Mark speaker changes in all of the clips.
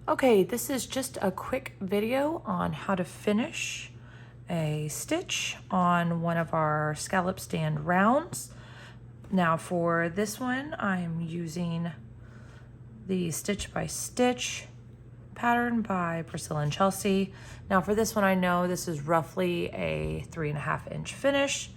Speaker 1: Okay, this is just a quick video on how to finish a stitch on one of our scallop stand rounds. Now for this one, I'm using the Stitch by Stitch pattern by Priscilla and Chelsea. Now for this one, I know this is roughly a 3.5 inch finish.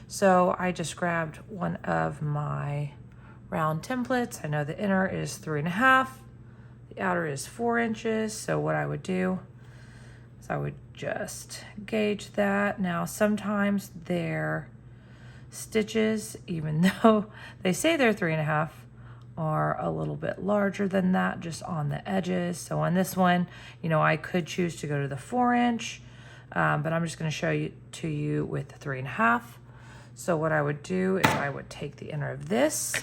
Speaker 1: So I just grabbed one of my round templates. I know the inner is 3.5. The outer is 4 inches, so what I would do is I would just gauge that. Now sometimes their stitches, even though they say they're 3.5, are a little bit larger than that just on the edges. So on this one, you know, I could choose to go to the 4 inch, but I'm just going to show you with the 3.5. So what I would do is I would take the inner of this,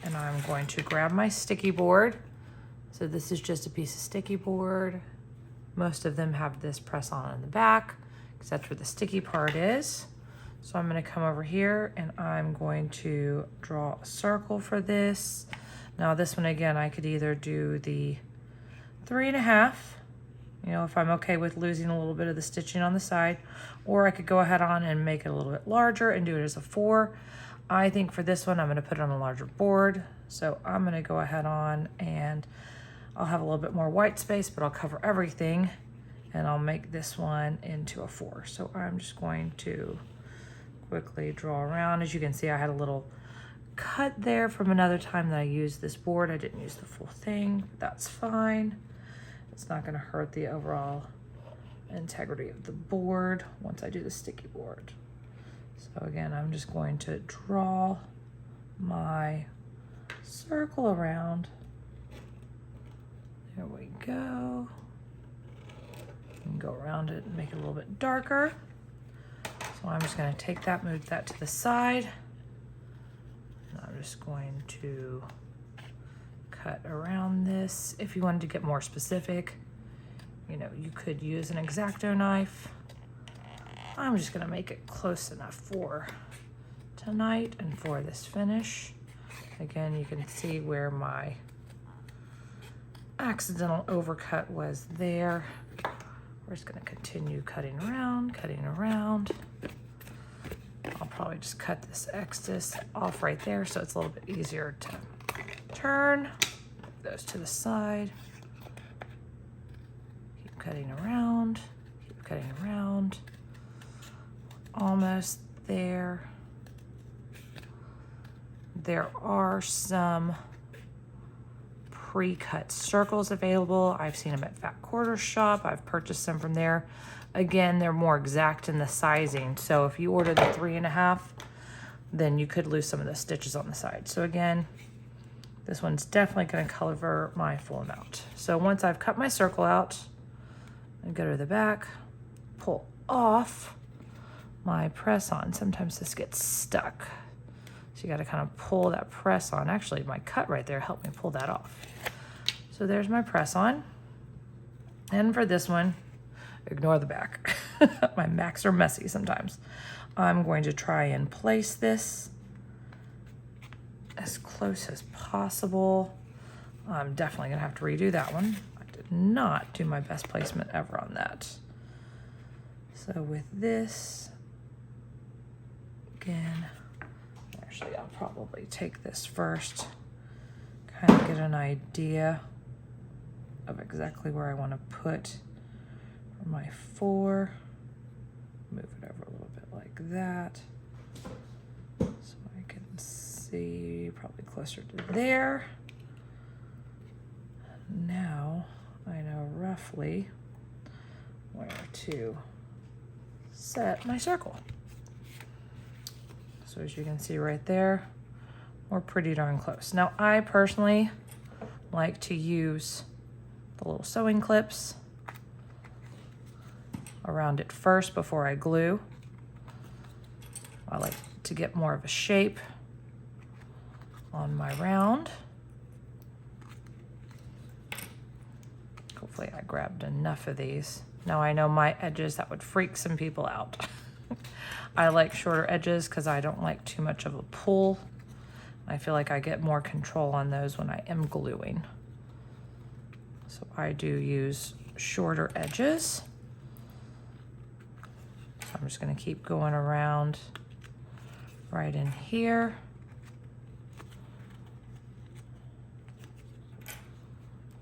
Speaker 1: and I'm going to grab my sticky board. So this is just a piece of sticky board. Most of them have this press on in the back because that's where the sticky part is. So I'm going to come over here and I'm going to draw a circle for this. Now this one, again, I could either do the 3.5, you know, if I'm okay with losing a little bit of the stitching on the side, or I could go ahead on and make it a little bit larger and do it as a 4. I think for this one, I'm going to put it on a larger board. So I'm going to go ahead on and I'll have a little bit more white space, but I'll cover everything and I'll make this one into a 4. So I'm just going to quickly draw around. As you can see, I had a little cut there from another time that I used this board. I didn't use the full thing, but that's fine. It's not going to hurt the overall integrity of the board once I do the sticky board. So again, I'm just going to draw my circle around. There we go. And go around it and make it a little bit darker. So I'm just going to take that, move that to the side. And I'm just going to cut around this. If you wanted to get more specific, you know, you could use an X-Acto knife. I'm just going to make it close enough for tonight and for this finish. Again, you can see where my accidental overcut was there. We're just going to continue cutting around. I'll probably just cut this excess off right there so it's a little bit easier to turn. Those to the side. Keep cutting around. Almost there. There are some pre-cut circles available. I've seen them at Fat Quarter Shop. I've purchased them from there. Again, they're more exact in the sizing. So if you order the 3.5, then you could lose some of the stitches on the side. So again, this one's definitely going to cover my full amount. So once I've cut my circle out, I go to the back, pull off my press on. Sometimes this gets stuck. So you got to kind of pull that press on. Actually, my cut right there helped me pull that off. So there's my press on. And for this one, ignore the back. My backs are messy sometimes. I'm going to try and place this as close as possible. I'm definitely going to have to redo that one. I did not do my best placement ever on that. So with this, again, actually I'll probably take this first, kind of get an idea of exactly where I want to put my 4. Move it over a little bit like that so I can see probably closer to there. Now I know roughly where to set my circle. So as you can see right there, we're pretty darn close. Now I personally like to use the little sewing clips around it first before I glue. I like to get more of a shape on my round. Hopefully I grabbed enough of these. Now I know my edges, that would freak some people out. I like shorter edges because I don't like too much of a pull. I feel like I get more control on those when I am gluing. So I do use shorter edges. So I'm just going to keep going around right in here.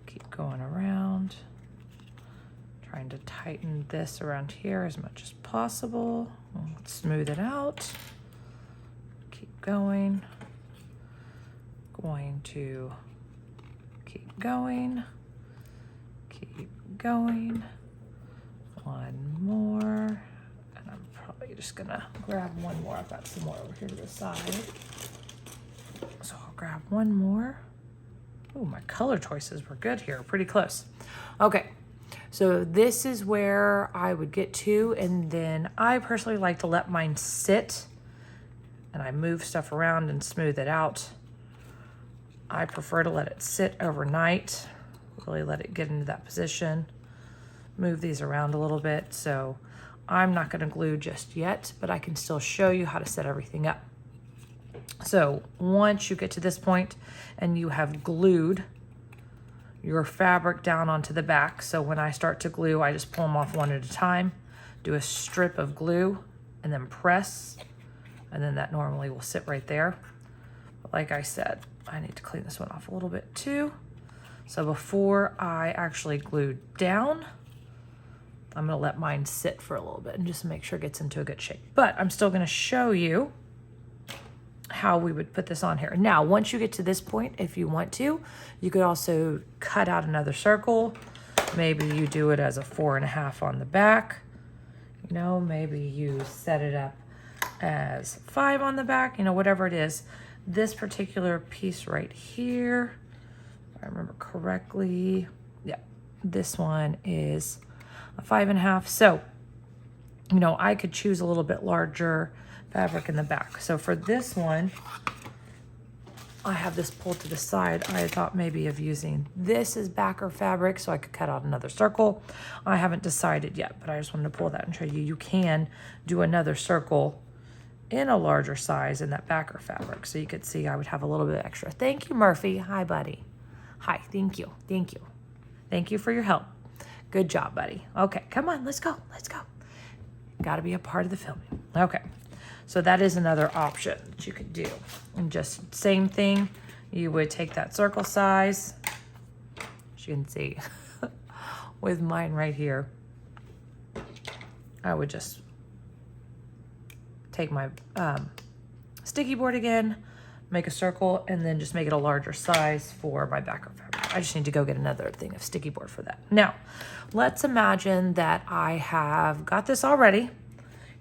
Speaker 1: Keep going around. Trying to tighten this around here as much as possible. Let's smooth it out. Keep going. Going to keep going. Keep going. One more. And I'm probably just gonna grab one more. I've got some more over here to the side. So I'll grab one more. Oh, my color choices were good here. Pretty close. Okay. So this is where I would get to, and then I personally like to let mine sit, and I move stuff around and smooth it out. I prefer to let it sit overnight, really let it get into that position, move these around a little bit. So I'm not gonna glue just yet, but I can still show you how to set everything up. So once you get to this point and you have glued your fabric down onto the back. So when I start to glue, I just pull them off one at a time, do a strip of glue, and then press, and then that normally will sit right there. But like I said, I need to clean this one off a little bit too. So before I actually glue down, I'm gonna let mine sit for a little bit and just make sure it gets into a good shape. But I'm still gonna show you how we would put this on here. Now, once you get to this point, if you want to, you could also cut out another circle. Maybe you do it as a 4.5 on the back. You know, maybe you set it up as 5 on the back, you know, whatever it is. This particular piece right here, if I remember correctly, yeah, this one is a 5.5. So, you know, I could choose a little bit larger fabric in the back. So for this one, I have this pulled to the side. I thought maybe of using this as backer fabric so I could cut out another circle. I haven't decided yet, but I just wanted to pull that and show you. You can do another circle in a larger size in that backer fabric. So you could see I would have a little bit extra. Thank you, Murphy. Hi, buddy. Hi, thank you. Thank you. Thank you for your help. Good job, buddy. Okay, come on, let's go. Let's go. Got to be a part of the filming. Okay. So that is another option that you could do. And just same thing, you would take that circle size, as you can see, with mine right here, I would just take my sticky board again, make a circle, and then just make it a larger size for my backer fabric. I just need to go get another thing of sticky board for that. Now, let's imagine that I have got this already.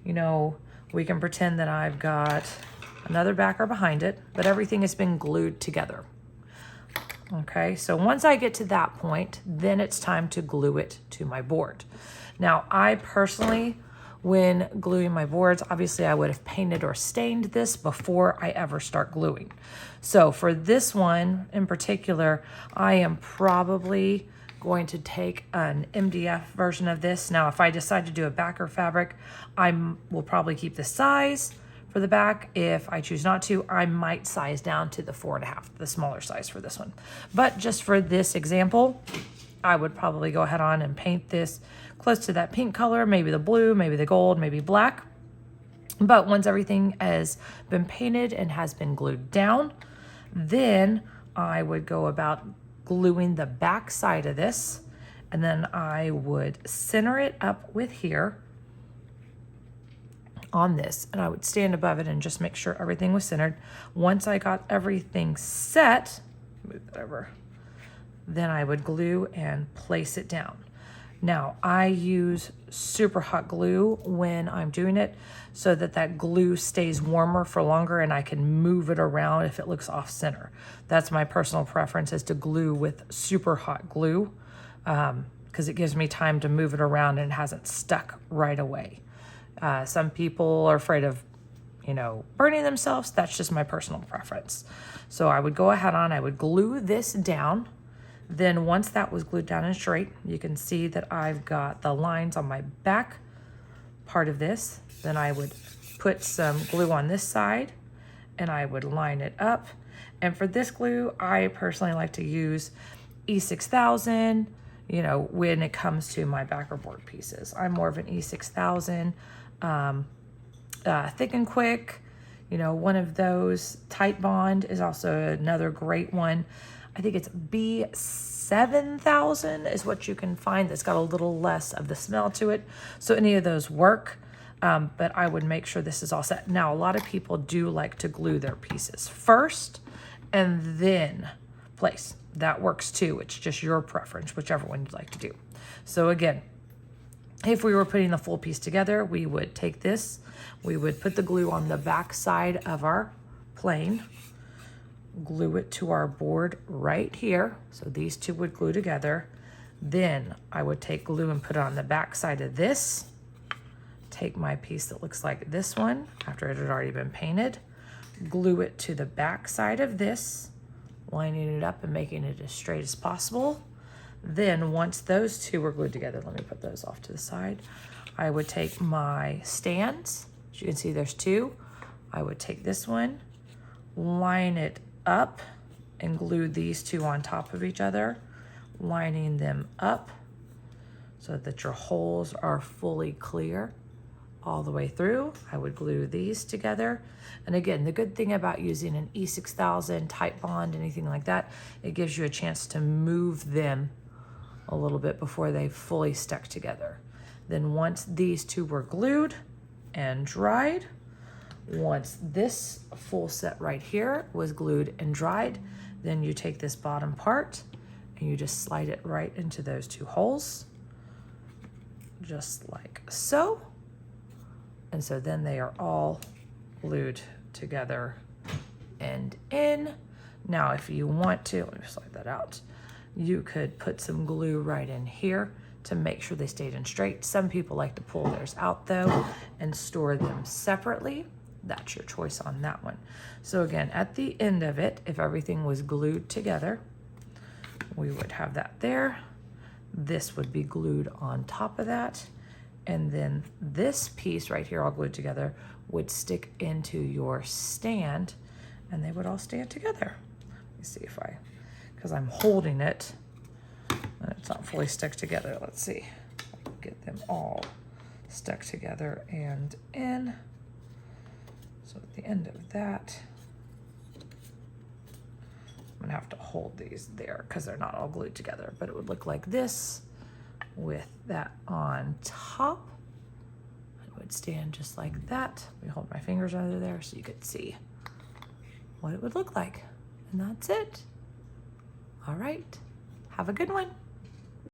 Speaker 1: You know, we can pretend that I've got another backer behind it, but everything has been glued together. Okay, so once I get to that point, then it's time to glue it to my board. Now, I personally, when gluing my boards, obviously I would have painted or stained this before I ever start gluing. So for this one in particular, I am probably going to take an MDF version of this. Now, if I decide to do a backer fabric, I will probably keep the size for the back. If I choose not to, I might size down to the 4.5, the smaller size for this one. But just for this example, I would probably go ahead on and paint this close to that pink color, maybe the blue, maybe the gold, maybe black. But once everything has been painted and has been glued down, then I would go about gluing the back side of this, and then I would center it up with here on this, and I would stand above it and just make sure everything was centered. Once I got everything set, move that over, then I would glue and place it down. Now, I use super hot glue when I'm doing it so that that glue stays warmer for longer and I can move it around if it looks off center. That's my personal preference, is to glue with super hot glue because it gives me time to move it around and it hasn't stuck right away. Some people are afraid of, you know, burning themselves. That's just my personal preference. So I would go ahead on, I would glue this down. Then once that was glued down and straight, you can see that I've got the lines on my back part of this. Then I would put some glue on this side and I would line it up. And for this glue, I personally like to use E6000. you know, when it comes to my backer board pieces. I'm more of an E6000, thick and quick. You know, one of those. Tight Bond is also another great one. I think it's B7000 is what you can find that's got a little less of the smell to it. So any of those work, but I would make sure this is all set. Now, a lot of people do like to glue their pieces first and then place. That works too. It's just your preference, whichever one you'd like to do. So again, if we were putting the full piece together, we would take this, we would put the glue on the back side of our plane, glue it to our board right here. So these two would glue together. Then I would take glue and put it on the back side of this. Take my piece that looks like this one after it had already been painted, glue it to the back side of this, lining it up and making it as straight as possible. Then once those two were glued together, let me put those off to the side. I would take my stands. As you can see, there's two. I would take this one, line it up and glue these two on top of each other, lining them up so that your holes are fully clear all the way through. I would glue these together. And again, the good thing about using an E6000, Tight Bond, anything like that, it gives you a chance to move them a little bit before they fully stuck together. Then once these two were glued and dried, once this full set right here was glued and dried, then you take this bottom part and you just slide it right into those two holes, just like so. And so then they are all glued together and in. Now, if you want to, let me slide that out. You could put some glue right in here to make sure they stayed in straight. Some people like to pull theirs out though and store them separately. That's your choice on that one. So again, at the end of it, if everything was glued together, we would have that there. This would be glued on top of that. And then this piece right here, all glued together, would stick into your stand and they would all stand together. Let me see if because I'm holding it and it's not fully stuck together. Let's see, get them all stuck together and in. So at the end of that, I'm gonna have to hold these there because they're not all glued together, but it would look like this with that on top. It would stand just like that. We hold my fingers under there so you could see what it would look like. And that's it. All right, have a good one.